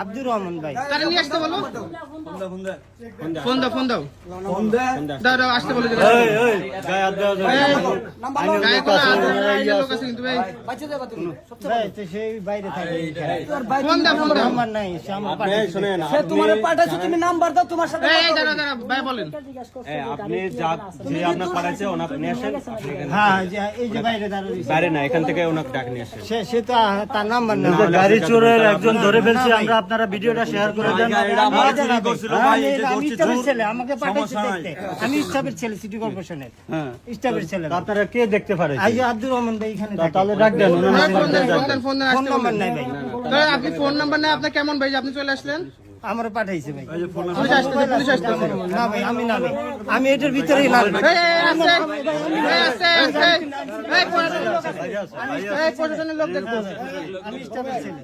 আব্দুর রহমান ভাই কারে নিয়ে আসতে বলো ফোন দাও দাও আসতে বলো গায়ে কোনো লোক আছে কিন্তু ভাই সেই বাইরে থাকে ফোন দাও নাম্বার নাই সে আমার পাঠায় শুনেন সে তোমারে পাঠাইছো, তুমি নাম্বার দাও, তোমার সাথে এই দাঁড়া ভাই বলেন আপনি যে আপনার পাঠাইছে ওনাকে নিয়ে আসেন। হ্যাঁ এই যে বাইরে দাঁড়িয়ে বাইরে না, এখান থেকে ওনাকে ডাক নিয়ে আসেন। সে তো তার নাম্বার না গাড়ি চোরের একজন ধরে ফেলছি আমরা, আপনারা ভিডিওটা শেয়ার করে দেন। আমাকে পাঠাইছে দেখতে, আমি স্টাফের ছেলে সিটি কর্পোরেশনের স্টাফের ছেলে। আপনারা কে দেখতে পারে? এই যে আব্দুর রহমান ভাই এখানে থাকে। তাহলে ডাক দেন। ফোন দেন ফোন নাম্বার নাই ভাই, আপনি ফোন নাম্বার নেই আপনার কেমন ভাই আপনি চলে আসলেন আমার পাঠাইছে ভাই। পুলিশ আসতে না ভাই আমি না ভাই, আমি এটার ভিতরেই না প্রশাসনের লোক দেখতে আমি স্টাফের ছেলে।